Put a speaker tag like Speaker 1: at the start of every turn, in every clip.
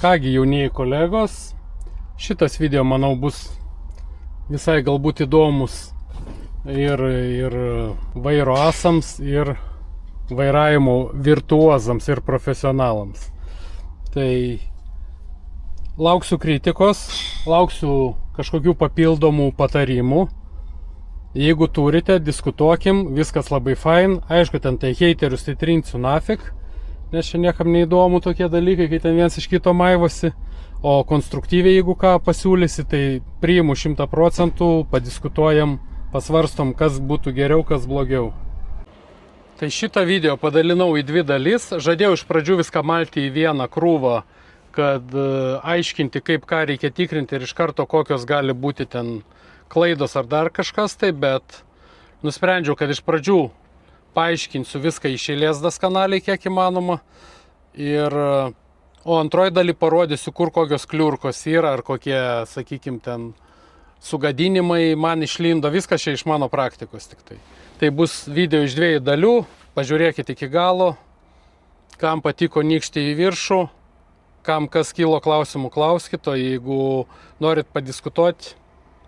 Speaker 1: Kągi, jaunieji kolegos, šitas video, manau, bus visai galbūt įdomus ir vairo asams, ir vairavimo virtuozams, ir profesionalams. Tai lauksiu kritikos, lauksiu kažkokių papildomų patarimų. Jeigu turite, diskutuokim, viskas labai fain. Aišku, ten tai heiterius tai trinsiu nafik, nes čia niekam neįdomu tokie dalykai, kai ten viens iš kito maivosi. O konstruktyviai, jeigu ką pasiūlysi, tai priimu 100%, padiskutuojam, pasvarstom, kas būtų geriau, kas blogiau. Tai šitą video padalinau į dvi dalis. Žadėjau iš pradžių viską malti į vieną krūvą, kad aiškinti, kaip ką reikia tikrinti ir iš karto kokios gali būti ten klaidos ar dar kažkas tai, bet nusprendžiau, kad iš pradžių paaiškinsiu viską iš eilės kanaliai, kiek įmanoma. O antroji daly parodysiu, kur kokios kliurkos yra, ar kokie, sakykim, ten sugadinimai man išlindo. Viskas čia iš mano praktikos tik tai. Tai bus video iš dviejų dalių. Pažiūrėkite iki galo. Kam patiko nykštį į viršų, kam kas kilo klausimų, klauskit, o jeigu norit padiskutuoti,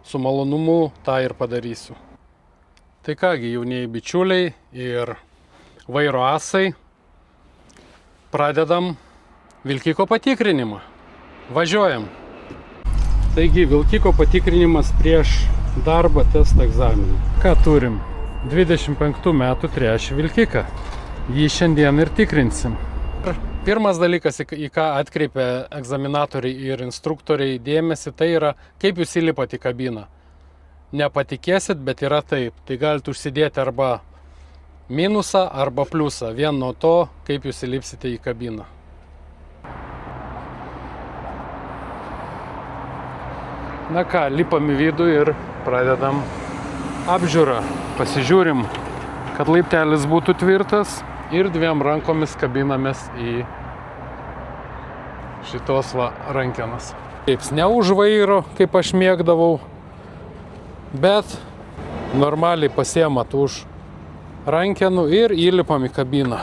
Speaker 1: su malonumu tą ir padarysiu. Tai kągi, jaunieji bičiuliai ir vairo asai, pradedam vilkiko patikrinimą. Važiuojam. Taigi, vilkiko patikrinimas prieš darbą testo egzaminą. Ką turim? 25 metų trečią vilkiką. Jį šiandien ir tikrinsim. Pirmas dalykas, į ką atkreipia egzaminatoriai ir instruktoriai dėmesį, tai yra, kaip jūs įlipat į kabiną. Nepatikėsit, bet yra taip. Tai galite užsidėti arba minusą, arba pliusą. Vien nuo to, kaip jūs įlipsite į kabiną. Na ką, lipam į vidų ir pradedam apžiūrą. Pasižiūrim, kad laiptelis būtų tvirtas ir dviem rankomis kabinamės į šitos rankenas. Taip, ne už vairo, kaip aš mėgdavau, bet normaliai pasiemat už rankenų ir įlipam į kabiną.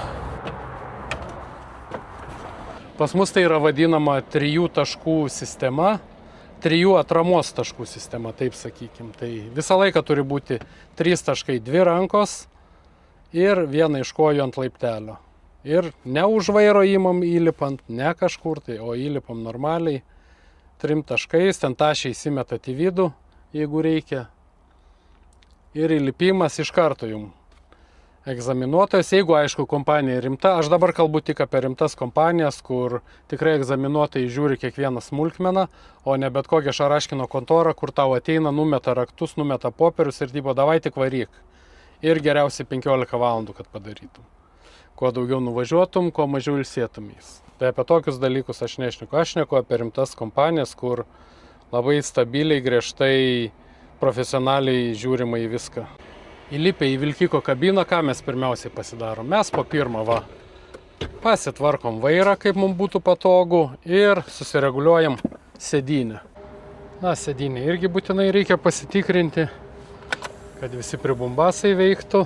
Speaker 1: Pas mus tai yra vadinama 3 taškų sistema, 3 atramos taškų sistema, taip sakykim. Tai visą laiką turi būti 3 taškai, 2 rankos ir viena iš kojų ant laiptelio. Ir ne už vairo įmam įlipant, ne kažkur tai, o įlipam normaliai 3 taškais, ten tašiai įsimetat į vidų, jeigu reikia. Ir įlipimas iš karto jums egzaminuotojas, jeigu aišku kompanija rimta. Aš dabar kalbu tik apie rimtas kompanijas, kur tikrai egzaminuotojai žiūri kiekvieną smulkmeną, o ne bet kokią šaraškino kontorą, kur tau ateina, numeta raktus, numeta popierius ir tipo, davai tik varyk. Ir geriausiai 15 valandų, kad padarytum. Kuo daugiau nuvažiuotum, kuo mažiau ilsėtumės. Tai apie tokius dalykus aš nešneku. Aš šneku apie rimtas kompanijas, kur labai stabiliai, griežtai, profesionaliai žiūrima į viską. Įlipę į vilkiko kabiną, ką mes pirmiausiai pasidarom? Mes po pirmą pasitvarkom vairą, kaip mums būtų patogu, ir susireguliuojam sėdynę. Na, sėdynę irgi būtinai reikia pasitikrinti, kad visi pribumbasai veiktų.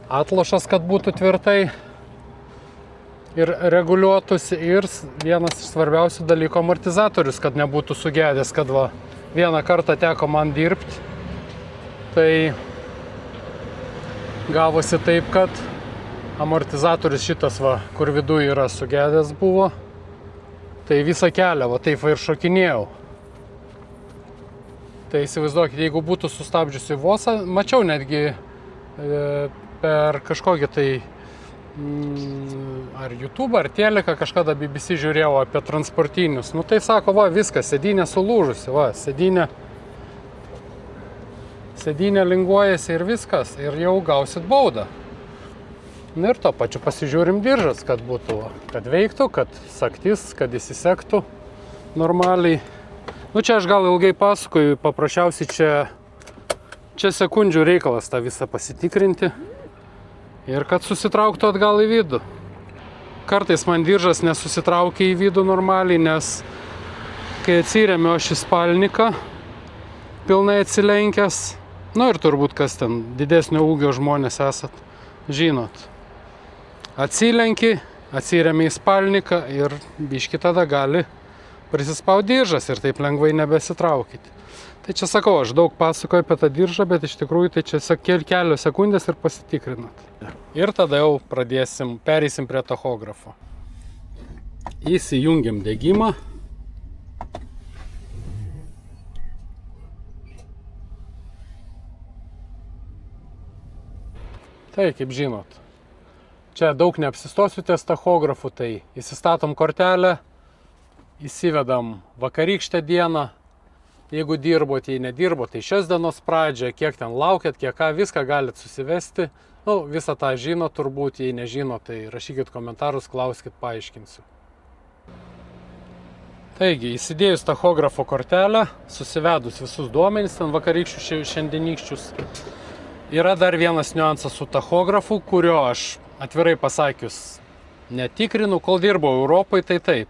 Speaker 1: Atlošas, kad būtų tvirtai ir reguliuotųsi. Ir vienas iš svarbiausių dalykų amortizatorius, kad nebūtų sugedęs, kad vieną kartą teko man dirbti. Tai gavosi taip, kad amortizatorius šitas, kur viduje yra sugedęs buvo, tai visą kelią, taip ir šokinėjau. Tai įsivaizduokit, jeigu būtų sustabdžiusi vosą, mačiau netgi per kažkokį tai ar YouTube, ar Teliką, kažkada BBC žiūrėjau apie transportinius. Nu tai sako, viskas, sėdynė sulūžusi, sėdynė linguojasi ir viskas, ir jau gausit baudą. Ir to pačiu pasižiūrim diržas, kad būtų, kad veiktų, kad saktis, kad įsisektų normaliai. Nu čia aš gal ilgai pasakoju, paprasčiausiai čia sekundžių reikalas tą visą pasitikrinti ir kad susitrauktų atgal į vidų. Kartais man diržas nesusitraukia į vidų normaliai, nes kai atsiremiu aš į spalniką, pilnai atsilenkęs, ir turbūt kas ten didesnio ūgio žmonės esat, žinot. Atsilenki atsiremia į spalniką ir biški tada gali prisispaudyti diržas ir taip lengvai nebesitraukyti. Tai čia sakau, aš daug pasakoju apie tą diržą, bet iš tikrųjų tai čia kelios sekundės ir pasitikrinat. Ir tada jau pereisim prie tachografo. Įsijungiam degimą. Tai, kaip žinot, čia daug neapsistosiu ties tachografu, tai įsistatom kortelę, įsivedam vakarykštę dieną, jeigu dirbot, jei nedirbot, tai šios dienos pradžią, kiek ten laukėt, kiek ką, viską galit susivesti. Visą tą žinot turbūt, jei nežinot, tai rašykit komentarus, klauskit, paaiškinsiu. Taigi, įsidėjus tachografo kortelę, susivedus visus duomenis, ten vakarykščius, šiandienykščius, yra dar vienas niuansas su tachografu, kurio aš atvirai pasakius netikrinu, kol dirbau Europoje, tai taip.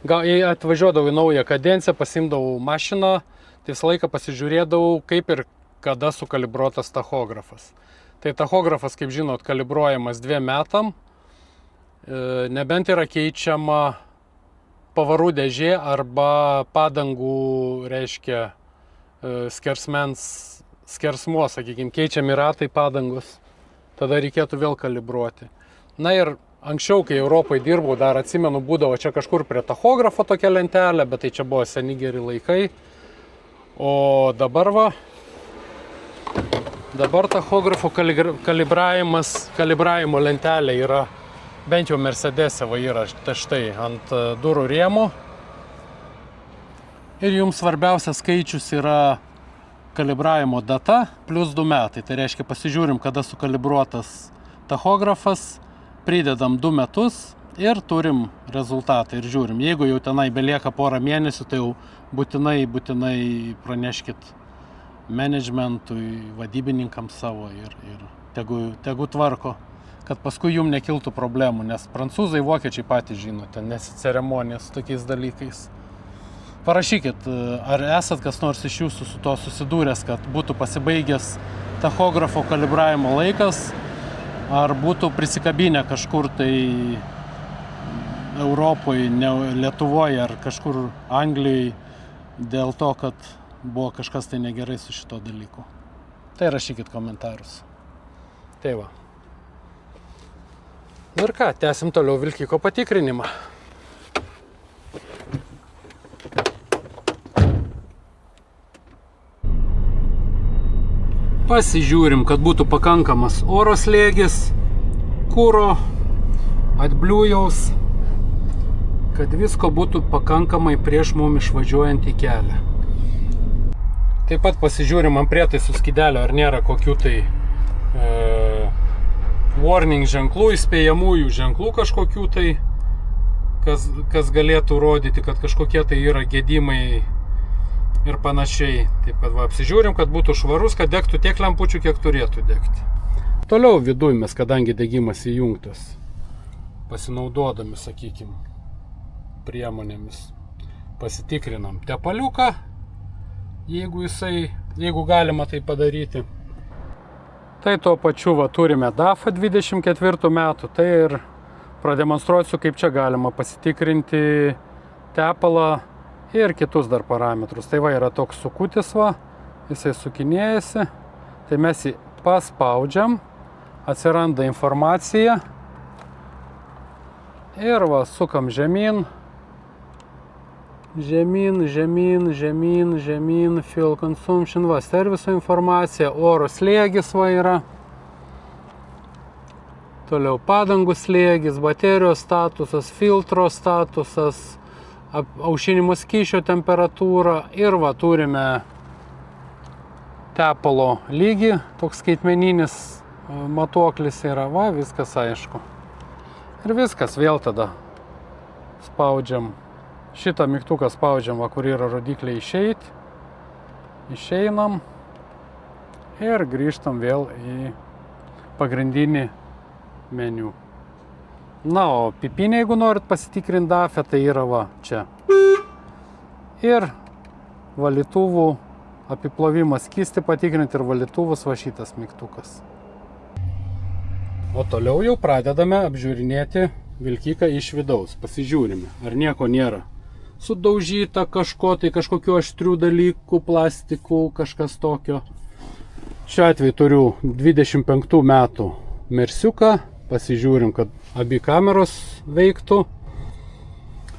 Speaker 1: Jei atvažiuodavau į naują kadenciją, pasimdavau mašiną, tai visą laiką pasižiūrėdavau, kaip ir kada sukalibruotas tachografas. Tai tachografas, kaip žinot, kalibruojamas 2 metam, nebent yra keičiama pavarų dėžė arba padangų, reiškia, skersmuo, sakykime, keičiami ratai padangos, tada reikėtų vėl kalibruoti. Na ir anksčiau, kai Europoje dirbau, dar atsimenu, būdavo čia kažkur prie tachografo tokia lentelė, bet tai čia buvo seni geri laikai. O dabar tachografo kalibravimo lentelė yra, bent jau Mercedes'e yra štai ant durų rėmų. Ir jums svarbiausias skaičius yra kalibravimo data plus 2 metai. Tai reiškia, pasižiūrim, kada sukalibruotas tachografas, pridedam 2 metus ir turim rezultatą ir žiūrim. Jeigu jau tenai belieka porą mėnesių, tai jau būtinai praneškit managementui, vadybininkams savo ir tegu tvarko, kad paskui jums nekiltų problemų, nes prancūzai, vokiečiai patys žino, ten nesiceremonijas su tokiais dalykais. Parašykit, ar esat kas nors iš jūsų su to susidūręs, kad būtų pasibaigęs tachografo kalibravimo laikas, ar būtų prisikabinę kažkur tai Europoje, Lietuvoje ar kažkur Anglijoje dėl to, kad buvo kažkas tai negerai su šito dalyku. Tai rašykit komentarus. Tai va. Ir ką, tęsim toliau vilkiko patikrinimą. Pasižiūrim, kad būtų pakankamas oro slėgis, kuro, atbliujaus, kad visko būtų pakankamai prieš mum išvažiuojant į kelią. Taip pat pasižiūrim ant prietaisų skydelio, ar nėra kokių tai warning ženklų, įspėjamųjų ženklų kažkokių tai, kas galėtų rodyti, kad kažkokie tai yra gedimai ir panašiai. Taip kad apsižiūrim, kad būtų švarus, kad degtų tiek lempučių, kiek turėtų degti. Toliau viduj mes, kadangi degimas įjungtas, pasinaudodami, sakykime, priemonėmis, pasitikrinam tepaliuką, jeigu galima tai padaryti. Tai tuo pačiu turime DAF 24 metų, tai ir prademonstruosiu, kaip čia galima pasitikrinti tepalą ir kitus dar parametrus. Tai yra toks sukutis, jisai sukinėjasi, tai mes jį paspaudžiam, atsiranda informacija ir sukam žemyn, fuel consumption, serviso informacija, oro slėgis yra, toliau padangų slėgis, baterijos statusas, filtro statusas, aušinimo skysčio temperatūra ir turime tepalo lygį, toks skaitmeninis matuoklis yra, viskas aišku. Ir viskas, vėl tada spaudžiam, šitą mygtuką spaudžiam, kur yra rodikliai išeiti, išeinam ir grįžtam vėl į pagrindinį meniu. Na, o pipinė, jeigu norit pasitikrinti DAF-ę, tai yra čia. Ir valytuvų apiplovimas skystį patikrinti ir valytuvus šitas mygtukas. O toliau jau pradedame apžiūrinėti vilkiką iš vidaus. Pasižiūrime, ar nieko nėra sudaužyta kažko, tai kažkokių aštrių dalykų, plastikų, kažkas tokio. Šiuo atveju turiu 25 metų Mersiuką. Pasižiūrim, kad abi kameros veiktų.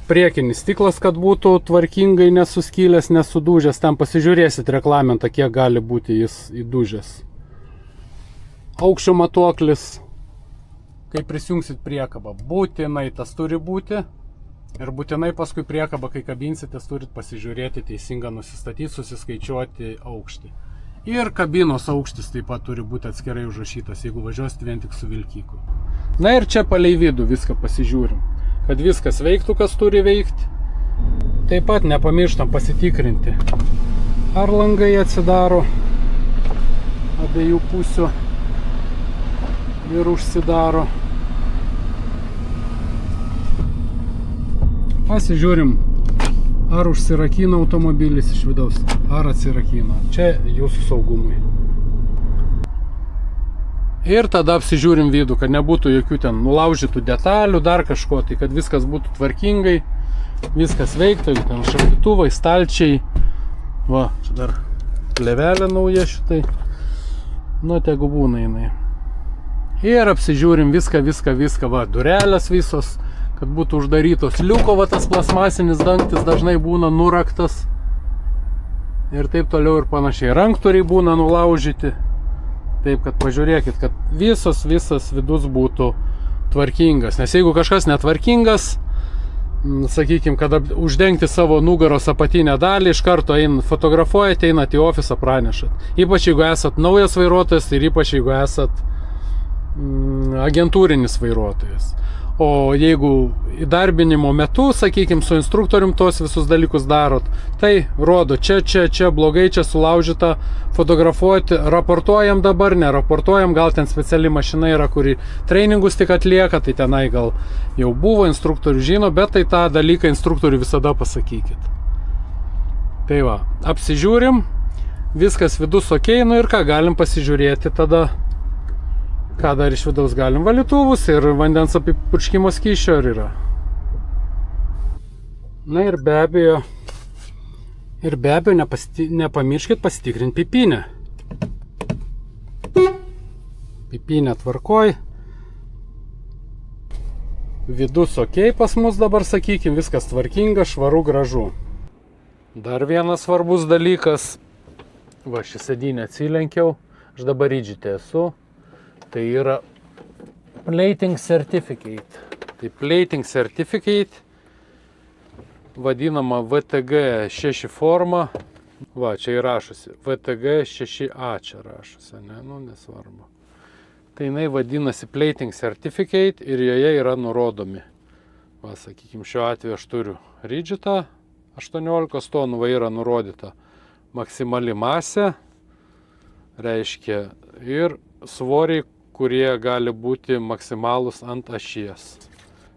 Speaker 1: Priekinis stiklas, kad būtų tvarkingai nesuskylęs, nesudūžęs. Ten pasižiūrėsit reglamentą, kiek gali būti jis įdūžęs. Aukščio matuoklis. Kai prisijungsit priekabą, būtinai tas turi būti. Ir būtinai paskui priekabą, kai kabinsitės, turit pasižiūrėti teisingą, nusistatyti, susiskaičiuoti aukštį. Ir kabinos aukštis taip pat turi būti atskirai užrašytas, jeigu važiuosit vien tik su vilkiku. Na ir čia palei vidų viską pasižiūrim, kad viskas veiktų, kas turi veikti. Taip pat nepamirštam pasitikrinti, ar langai atsidaro abiejų pusių ir užsidaro. Pasižiūrim, ar užsirakina automobilis iš vidaus, ar atsirakina. Čia jūsų saugumui. Ir tada apsižiūrim vidų, kad nebūtų jokių ten nulaužytų detalių, dar kažko, tai kad viskas būtų tvarkingai, viskas veiktų, ten šaldytuvai, stalčiai. Va, čia dar plėvelė nauja šitai. Nu, tegu būna jinai. Ir apsižiūrim viską, va, durelės visos, kad būtų uždarytos. Liuko va tas plasmasinis dangtis dažnai būna nuraktas. Ir taip toliau ir panašiai. Ranktūriai būna nulaužyti. Taip, kad pažiūrėkit, kad visas vidus būtų tvarkingas. Nes jeigu kažkas netvarkingas, sakykime, kad uždengti savo nugaros apatinę dalį, iš karto fotografuojate, einate į ofisą, pranešat. Ypač jeigu esat naujas vairuotojas ir ypač jeigu esat agentūrinis vairuotojas. O jeigu įdarbinimo metu, sakykime, su instruktorium tos visus dalykus darot, tai rodo, čia blogai, čia sulaužyta, fotografuoti, raportuojam dabar, neraportuojam, gal ten speciali mašina yra, kuri treningus tik atlieka, tai tenai gal jau buvo, instruktorių žino, bet tai tą dalyką instruktoriui visada pasakykit. Tai va, apsižiūrim, viskas vidus ok, nu ir ką, galim pasižiūrėti tada, ką dar iš vidaus galim, valytuvus ir vandens apipurškimo skysčio ar yra. Na ir be abejo nepamirškit pasitikrinti pipinę. Pipinė tvarkoj. Vidus ok pas mus dabar, sakykim, viskas tvarkinga, švaru, gražu. Dar vienas svarbus dalykas. Va, šį sėdynę atsilenkiau, aš dabar rydžite esu. Tai yra Plating Certificate. Tai Plating Certificate, vadinama VTG 6 forma. Va, čia įrašusi. VTG 6A čia rašusi, ne, nu nesvarbu. Tai jinai vadinasi Plating Certificate ir joje yra nurodomi. Va, sakykime, šiuo atveju aš turiu rigidą 18 tonų, va yra nurodyta maksimali masė, reiškia ir svoriai, kurie gali būti maksimalus ant ašies.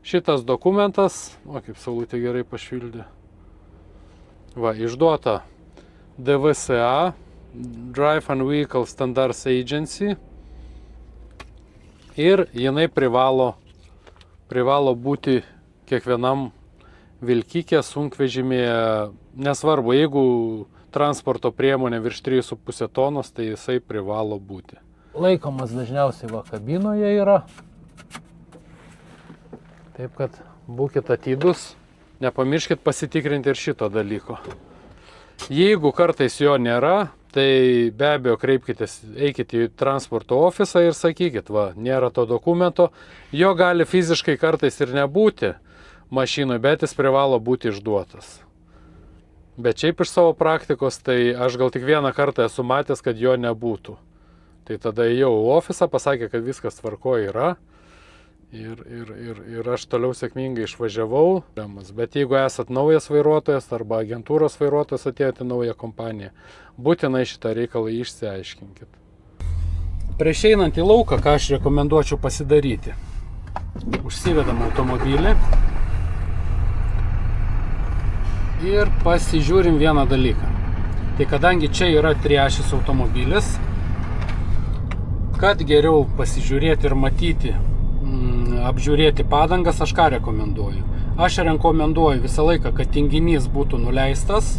Speaker 1: Šitas dokumentas, o kaip Saulutė gerai pašvildė, va, išduota DVSA, Drive and Vehicle Standards Agency, ir jinai privalo būti kiekvienam vilkike, sunkvežimėje, nesvarbu, jeigu transporto priemonė virš 3,5 tonos, tai jisai privalo būti. Laikomas dažniausiai va kabinoje yra. Taip kad būkit atidus, nepamirškit pasitikrinti ir šito dalyko. Jeigu kartais jo nėra, tai be abejo kreipkitės, eikite į transporto ofisą ir sakykit, va, nėra to dokumento, jo gali fiziškai kartais ir nebūti mašinoj, bet jis privalo būti išduotas. Bet šiaip iš savo praktikos, tai aš gal tik vieną kartą esu matęs, kad jo nebūtų. Tai tada ėjau į ofisą, pasakė, kad viskas tvarkoje yra ir aš toliau sėkmingai išvažiavau. Bet jeigu esat naujas vairuotojas arba agentūros vairuotojas, atėjote naują kompaniją, būtinai šitą reikalą išsiaiškinkit. Prieš einant į lauką, ką aš rekomenduočiau pasidaryti? Užsivedam automobilį ir pasižiūrim vieną dalyką. Tai kadangi čia yra triašis automobilis, kad geriau pasižiūrėti ir matyti, apžiūrėti padangas, aš ką rekomenduoju? Aš rekomenduoju visą laiką, kad tinginys būtų nuleistas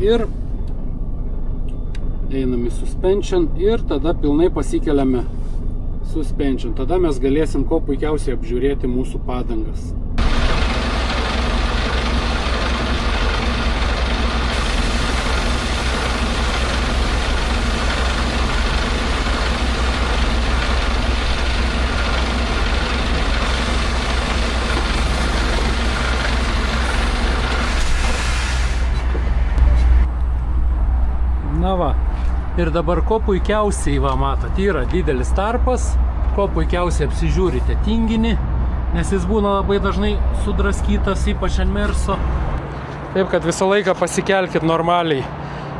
Speaker 1: ir einam į suspension ir tada pilnai pasikeliame suspension. Tada mes galėsim kuo puikiausiai apžiūrėti mūsų padangas. Na va, ir dabar ko puikiausiai, va matot, yra didelis tarpas, ko puikiausiai apsižiūrite tinginį, nes jis būna labai dažnai sudraskytas, ypač ant merso. Taip, kad visą laiką pasikelkit normaliai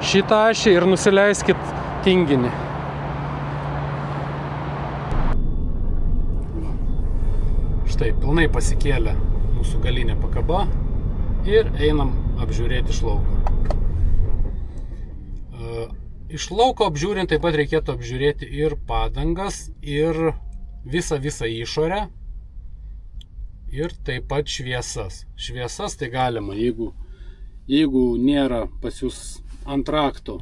Speaker 1: šitą ašį ir nusileiskit tinginį. Štai, pilnai pasikėlė mūsų galinė pakaba ir einam apžiūrėti iš lauko. Iš lauko apžiūrint taip pat reikėtų apžiūrėti ir padangas, ir visą išorę, ir taip pat šviesas. Šviesas tai galima, jeigu nėra pas jūs ant rakto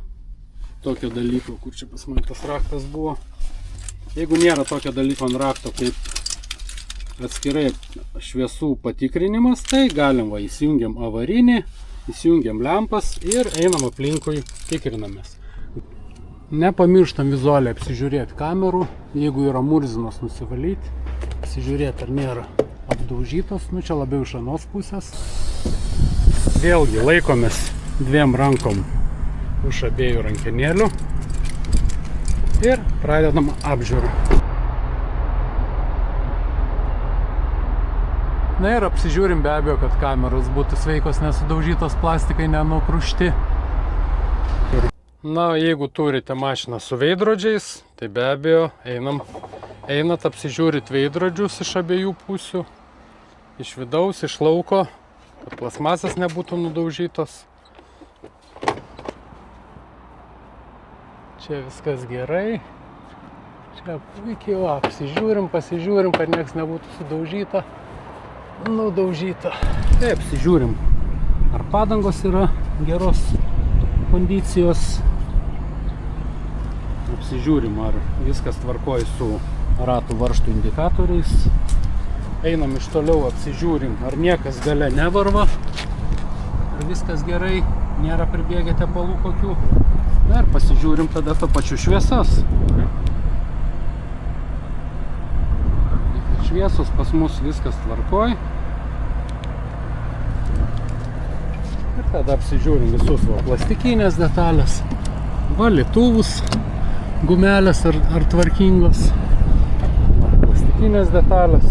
Speaker 1: tokio dalyko, kur čia pas mane tas raktas buvo, jeigu nėra tokio dalyko ant rakto kaip atskirai šviesų patikrinimas, tai galim, va, įsijungiam avarinį, įsijungiam lempas ir einam aplinkui, tikrinamės. Nepamirštam vizualiai apsižiūrėti kamerų, jeigu yra murzinos nusivalyti, apsižiūrėti ar nėra apdaužytos, nu čia labiau iš anos pusės. Vėlgi laikomės dviem rankom už abiejų rankenėlių ir pradedam apžiūrą. Na ir apsižiūrim be abejo, kad kameros būtų sveikos, nesudaužytos, plastikai nenukrušti. Na, jeigu turite mašiną su veidrodžiais, tai be abejo einat apsižiūrit veidrodžius iš abiejų pusių, iš vidaus, iš lauko, kad plasmasas nebūtų nudaužytos. Čia viskas gerai. Čia puikiai, va, apsižiūrim, pasižiūrim, kad nieks nebūtų sudaužyta, nudaužyta. Tai apsižiūrim, ar padangos yra geros kondicijos. Apsižiūrim, ar viskas tvarkoja su ratų varžtų indikatoriais. Einam iš toliau, apsižiūrim, ar niekas gale nevarva, ar viskas gerai, nėra pribėgę tepalų kokių. Na ir pasižiūrim tada to pačiu šviesas. Šviesos pas mus viskas tvarkoj. Ir tada apsižiūrim visus plastikinės detalės, valytuvus, gumelės ar tvarkingos, plastikinės detalės.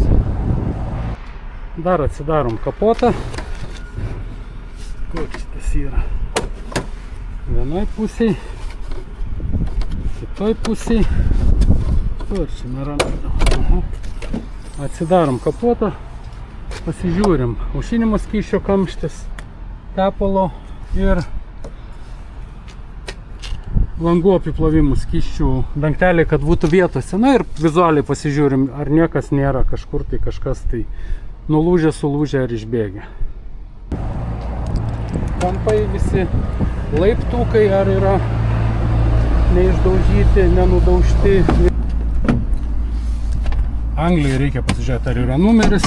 Speaker 1: Dar atsidarom kapotą. Kur šitas yra? Vienoj pusėj, kitoj pusėj. Kur čia nėra? Atsidarom kapotą, pasižiūrim. Aušinimo skysčio kamštis, tepalo ir langų apiplovimų skysčių dangteliai, kad būtų vietose. Na ir vizualiai pasižiūrim, ar niekas nėra kažkur tai kažkas tai nulūžę, sulūžę ar išbėgę. Kampai visi, laiptukai ar yra neišdaužyti, nenudaužti. Anglijai reikia pasižiūrėti, ar yra numeris.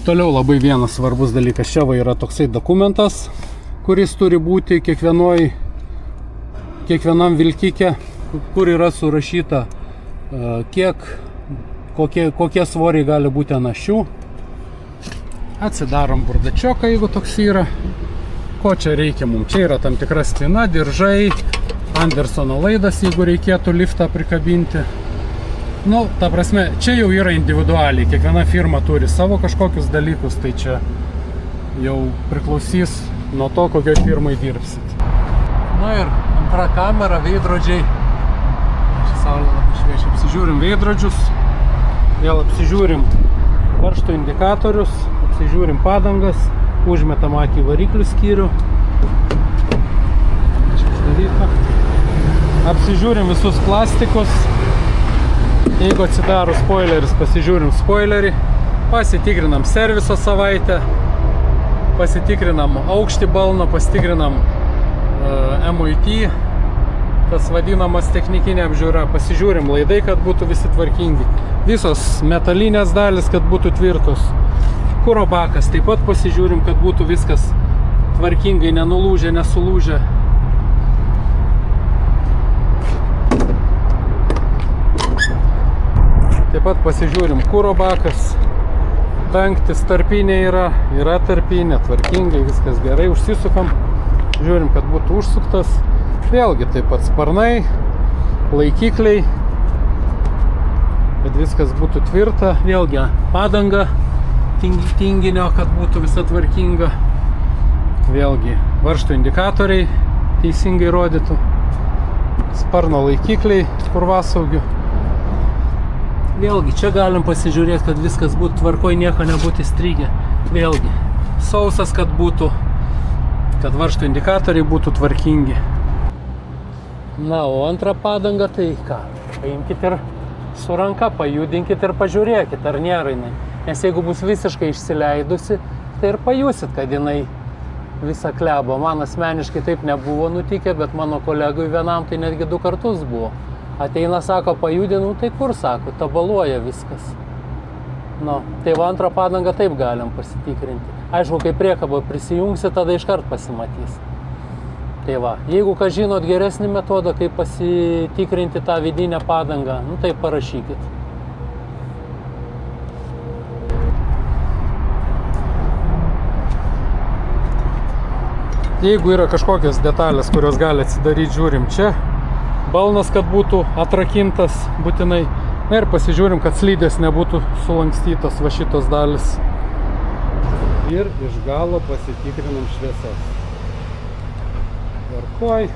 Speaker 1: Toliau labai vienas svarbus dalykas. Čia va yra toksai dokumentas, kuris turi būti kiekvienam vilkike, kur yra surašyta, kokie svoriai gali būti ant ašių. Atsidarom burdačioką, jeigu toks yra. Ko čia reikia mums? Čia yra tam tikra spina, diržai, Andersono laidas, jeigu reikėtų liftą prikabinti. Nu, ta prasme, čia jau yra individualiai. Kiekviena firma turi savo kažkokius dalykus, tai čia jau priklausys nuo to, kokioj firmai dirbsit. Na ir antra kamera, veidrodžiai. Čia saulė labai šviečia. Apsižiūrim veidrodžius, vėl apsižiūrim varžtų indikatorius, apsižiūrim padangas, užmetam akį į variklių skyrių. Čia uždaryta. Apsižiūrim visus plastikus. Jeigu atsidaro spoileris, pasižiūrim spoilerį, pasitikrinam serviso savaitę, pasitikrinam aukštį balno, pasitikrinam MOT, tas vadinamas technikinė apžiūra, pasižiūrim laidai, kad būtų visi tvarkingi, visos metalinės dalis, kad būtų tvirtos, kuro bakas, taip pat pasižiūrim, kad būtų viskas tvarkingai, nenulūžę, nesulūžę. Taip pat pasižiūrim, kuro bakas, dangtis, tarpinė yra tarpinė, tvarkingai, viskas gerai, užsisukam, žiūrim, kad būtų užsuktas, vėlgi taip pat sparnai, laikikliai, kad viskas būtų tvirta, vėlgi padanga tinginio, kad būtų visa tvarkinga, vėlgi varžto indikatoriai teisingai rodytų, sparno laikikliai purvasaugių. Vėlgi, čia galim pasižiūrėti, kad viskas būtų tvarkoj, nieko nebūtų įstrigę. Vėlgi, sausas, kad būtų, kad varžto indikatoriai būtų tvarkingi. Na, o antrą padangą, tai ką? Paimkite ir su ranka, pajudinkite ir pažiūrėkite, ar nėra jinai. Nes jeigu bus visiškai išsileidusi, tai ir pajusit, kad jinai visą klebo. Man asmeniškai taip nebuvo nutikę, bet mano kolegui vienam tai netgi 2 kartus buvo. Ateina, sako, pajudinu, tai kur, sako, tabaluoja viskas. Nu, tai va antrą padangą taip galim pasitikrinti. Aišku, kai priekabą prisijungsi, tada iškart pasimatys. Tai va, jeigu ką žinot geresnį metodą, kaip pasitikrinti tą vidinę padangą, nu tai parašykit. Jeigu yra kažkokios detalės, kurios gali atsidaryti, žiūrim čia. Balnas, kad būtų atrakintas būtinai. Na ir pasižiūrim, kad slydės nebūtų sulankstytos va šitos dalis. Ir iš galo pasitikrinam šviesas. Tvarkoj.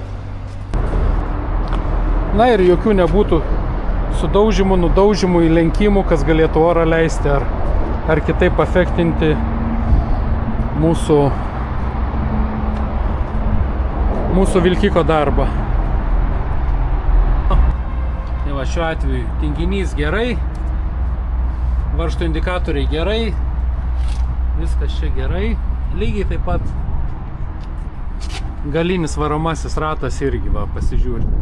Speaker 1: Na ir jokių nebūtų sudaužimų, nudaužimų, įlenkimų, kas galėtų orą leisti ar kitaip afektinti mūsų vilkiko darbą. Tai va, šiuo atveju tinginys gerai, varžto indikatoriai gerai, viskas čia gerai. Lygiai taip pat galinis varomasis ratas irgi, va, pasižiūrėti.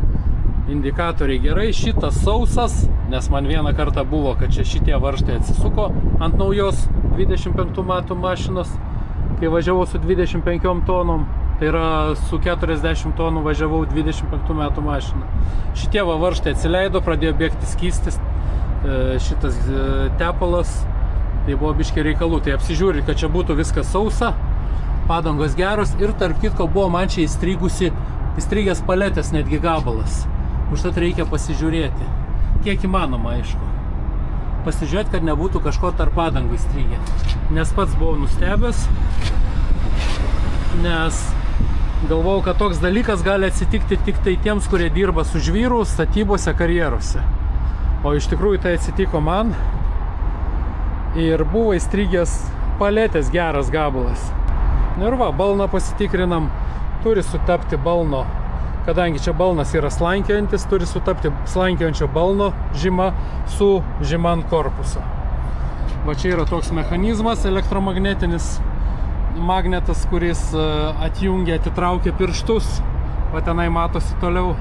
Speaker 1: Indikatoriai gerai, šitas sausas, nes man vieną kartą buvo, kad čia šitie varžtai atsisuko ant naujos 25 metų mašinos, kai važiavau su 25 tonom. Tai yra su 40 tonų važiavau 25 metų mašiną. Šitie va varžtai atsileido, pradėjo bėgti skystis, šitas tepalas, tai buvo biškį reikalų. Tai apsižiūrė, kad čia būtų viskas sausa, padangos geros ir tarp kitko buvo man čia įstrigęs paletės netgi gabalas. Užtat reikia pasižiūrėti, kiek įmanoma, aišku. Pasižiūrėti, kad nebūtų kažko tarp padangų įstrigę. Nes pats buvau nustebęs, nes galvojau, kad toks dalykas gali atsitikti tik tai tiems, kurie dirba su žvyru statybose, karjeruose. O iš tikrųjų tai atsitiko man ir buvo įstrigęs paletės geras gabalas. Ir va, balną pasitikrinam, turi sutapti balno, kadangi čia balnas yra slankiojantis, turi sutapti slankiojančio balno žyma su žyma ant korpuso. Va čia yra toks mechanizmas elektromagnetinis, magnetas, kuris atjungia, atitraukia pirštus, va tenai matosi toliau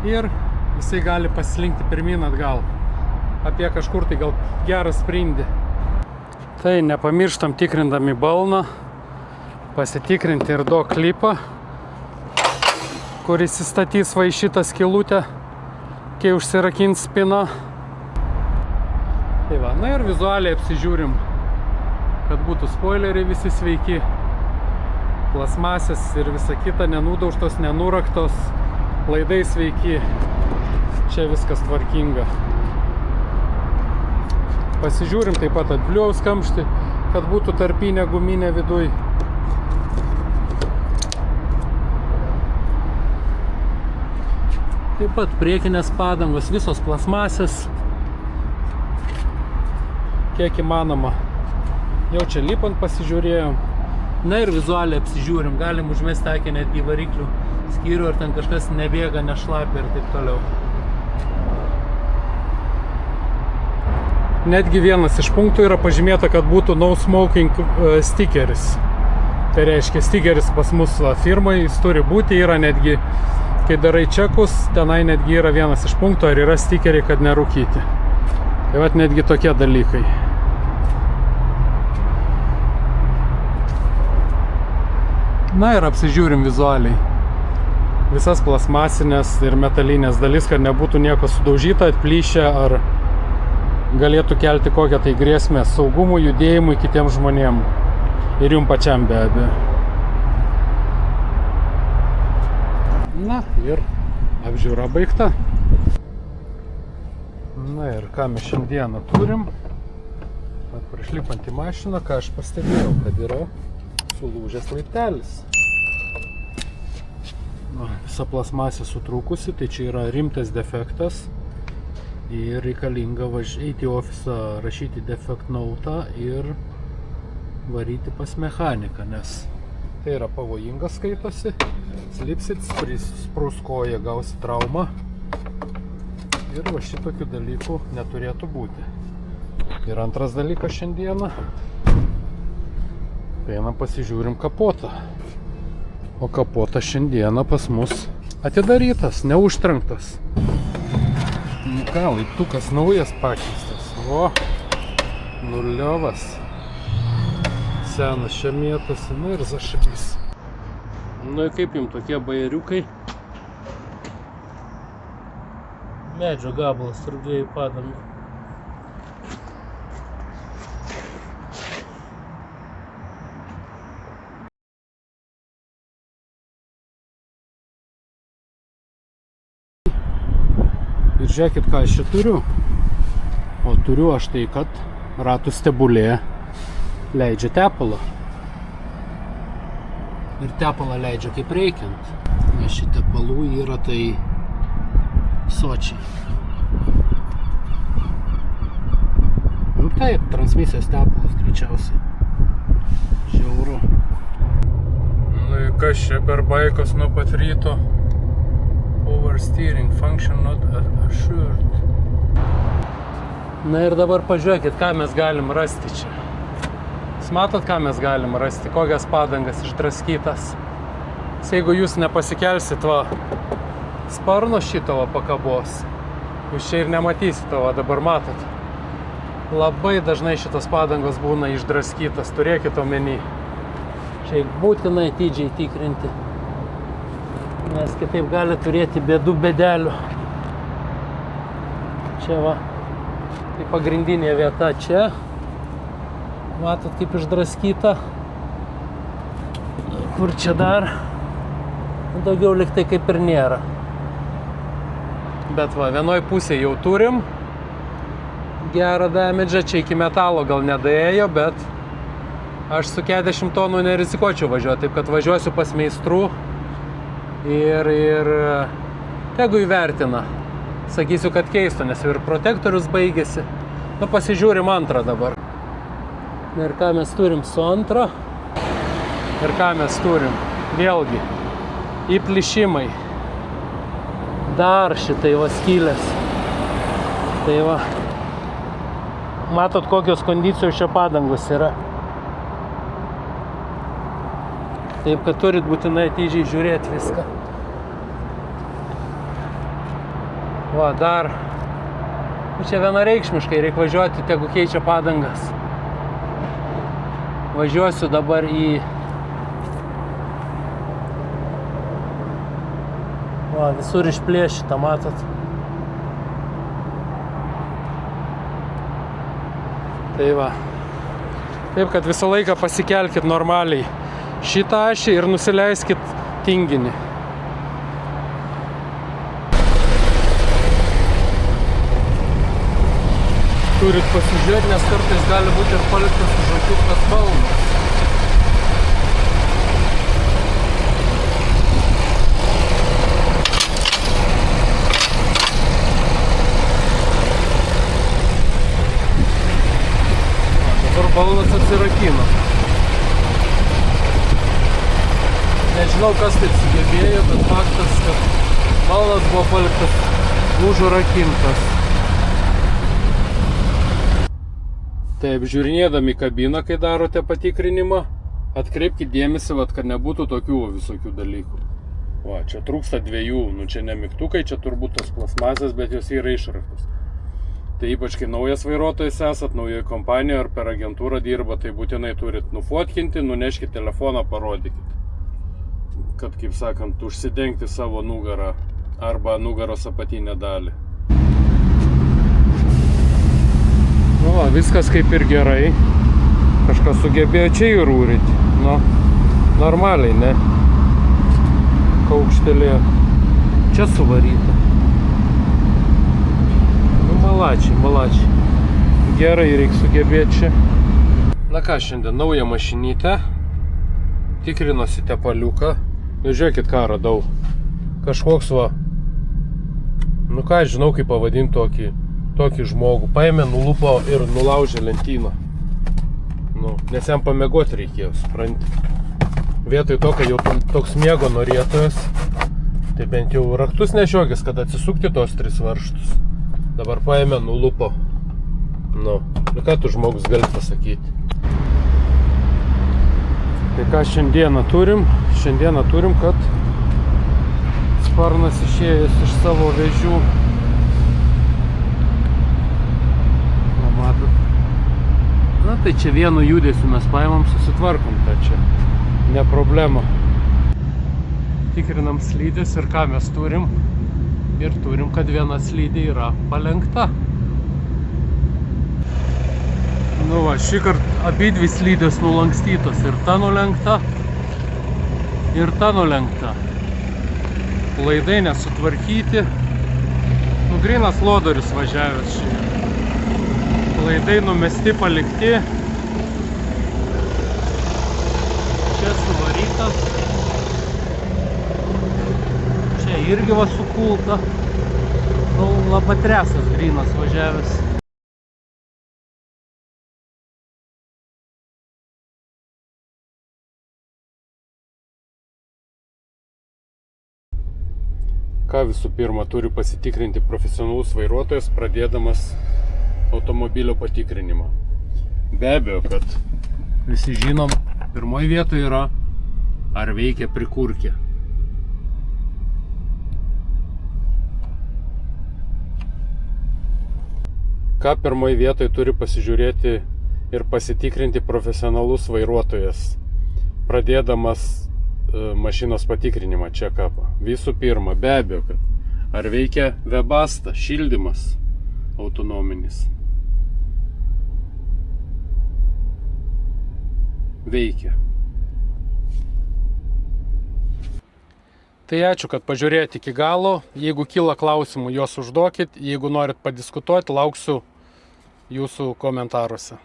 Speaker 1: ir jisai gali paslinkti pirmyn atgal, apie kažkur tai gal gerą sprindį. Tai nepamirštam tikrindami balną, pasitikrinti ir do klipą, kuris įstatys va į šitą skylutę, kai užsirakins spina. Tai va, na ir vizualiai apsižiūrim, kad būtų spoileriai visi sveiki, plasmasės ir visa kita, nenudaužtos, nenuraktos, laidai sveiki, čia viskas tvarkinga. Pasižiūrim taip pat atbliaus kamštį, kad būtų tarpinė guminė viduj. Taip pat priekinės padangos, visos plasmasės, kiek įmanoma. Jau čia lipant pasižiūrėjom. Na ir vizualiai apsižiūrim. Galim užmesti akį netgi į variklių skyrių, ar ten kažkas nebėga, nešlapia ir taip toliau. netgi vienas iš punktų yra pažymėta, kad būtų no smoking stikeris. Tai reiškia, stikeris pas mus firmai jis turi būti, yra netgi, kai darai čekus, tenai netgi yra vienas iš punktų, ar yra stikeriai, kad nerūkyti. Tai vat netgi tokie dalykai. Na ir apsižiūrim vizualiai. Visas plasmasinės ir metalinės dalis, kad nebūtų nieko sudaužyta, atplyšę ar galėtų kelti kokią tai grėsmę saugumui, judėjimui kitiems žmonėm. Ir jum pačiam be abejo. Na ir apžiūra baigta. Na ir ką mes šiandieną turim. Prieš lipant į mašiną, ką aš pastebėjau, kad yra sulūžęs laiptelis. Visa plasmasė sutrūkusi, tai čia yra rimtas defektas. Ir reikalinga eiti į ofisą, rašyti defect nautą ir varyti pas mechaniką, nes tai yra pavojingas skaitosi. Slipsit, sprūs koją, gausi traumą. Ir va šitokių dalykų neturėtų būti. Ir antras dalykas šiandieną. Einam pasižiūrim kapotą. O kapotas šiandieną pas mus atidarytas, neužtrenktas. Nu ką, laiptukas naujas pakeistas. O, nuliovas. Senas čia mėtosi, nu ir zašabys. Nu ir kaip jums tokie bajeriukai? Medžio gabalas tarp dviejų padangų. Ir žiūrėkit, ką aš čia turiu. O turiu aš tai, kad ratų stebulė leidžia tepalą. Ir tepalą leidžia kaip reikiant. Nes šį tepalų yra tai sočiai. Nu taip, transmisijos tepalas greičiausiai. Žiauru. Nu ir kas čia per baikos nuo pat ryto? Oversteering function not assured. Na ir dabar pažiūrėkit, ką mes galim rasti čia. Jūs matot, ką mes galim rasti, kokias padangas išdraskytas. Jeigu jūs nepasikelsit va sparno šito va pakabos, jūs čia ir nematysit, va dabar matot. Labai dažnai šitos padangos būna išdraskytas, turėkit omeny. Čia būtinai atidžiai tikrinti. Nes kitaip gali turėti bėdų bėdelių. Čia va, tai pagrindinė vieta čia. Matot, kaip išdraskyta. Kur čia dar? Daugiau liktai kaip ir nėra. Bet va, vienoj pusėje jau turim gerą damidžą. Čia iki metalo gal nedaėjo, bet aš su 40 tonų nerizikuočiau važiuoti. Taip kad važiuosiu pas meistrų. Ir tegu įvertina. Sakysiu, kad keista, nes ir protektorius baigėsi. Nu, pasižiūrim antrą dabar. Ir ką mes turim su antra. Ir ką mes turim. Vėlgi, įplyšimai. Dar šitai va skylės. Tai va. Matot, kokios kondicijos čia padangos yra. Taip, kad turit būtinai atidžiai žiūrėti viską. Va, dar. Čia vienareikšmiškai reikia važiuoti, tegu keičia padangas. Važiuosiu dabar į... Va, visur išplėšyta, matot. Tai va. Taip, kad visą laiką pasikelkit normaliai šitą ašį ir nusileiskit tinginį. Turit pasižiūrėti, nes kartais gali būti ir paliktas už akių tas balnas. Dabar balnas atsirakino. Nežinau, kas taip sugebėjo, bet faktas, kad balnas buvo paliktas užrakintas. Tai apžiūrinėdami kabiną, kai darote patikrinimą, atkreipkite dėmesį, kad nebūtų tokių visokių dalykų. Va, čia trūksta dviejų, čia ne mygtukai, čia turbūt tos plasmasės, bet jos yra išraktos. Tai ypač, kai naujas vairuotojas esat, naujoje kompanijoje ar per agentūrą dirba, tai būtinai turit nufotkinti, nuneškite telefoną, parodykit. Kad, kaip sakant, užsidengti savo nugarą arba nugaros apatinę dalį. Nu, va, viskas kaip ir gerai. Kažkas sugebėjo čia įrūryti. Nu, normaliai, ne? Kaukštelėjo. Čia suvaryta. Nu, malačiai. Gerai, reikia sugebėti čia. Na ką, šiandien naują mašinytę. Tikrinosi tepaliuką. Nu, žiūrėkit, ką radau. Kažkoks va. Nu ką, žinau, kaip pavadinti tokį žmogų. Paėmė, nulupo ir nulaužė lentyną. Nu, nes jam pamiegoti reikėjo, supranti. Vietoj to, kai jau toks miego norėtojas, tai bent jau raktus nešiokis, kad atsisukti tos 3 varžtus. Dabar paėmė, nulupo. Nu ką tu žmogus gali pasakyti. Tai ką šiandieną turim? Šiandieną turim, kad sparnas išėjęs iš savo vėžių. Na, matot. Na, tai čia vienu judesiu mes paimam, susitvarkom, tai čia ne problema. Tikrinam slydės ir ką mes turim. Ir turim, kad viena slydė yra palenkta. Nu va, šį kartą abidvi slydės nulankstytos. Ir ta nulenkta, ir ta nulenkta. Laidai nesutvarkyti. Nu, grynas lodoris važiavęs šį. Laidai numesti, palikti. Čia suvarytas. Čia irgi va sukulta. Nu, lapatresas grynas važiavęs. Ką visų pirma turi pasitikrinti profesionalus vairuotojas, pradėdamas automobilio patikrinimą. Be abejo, kad visi žinom, pirmoje vietoje yra, ar veikia prikurkė. Ką pirmoje vietoje turi pasižiūrėti ir pasitikrinti profesionalus vairuotojas, pradėdamas mašinos patikrinimą, check-upą. Visų pirma, be abejo, kad ar veikia Webasto šildymas autonominis. Veikia. Tai ačiū, kad pažiūrėjote iki galo. Jeigu kyla klausimų, juos užduokit. Jeigu norit padiskutuoti, lauksiu jūsų komentaruose.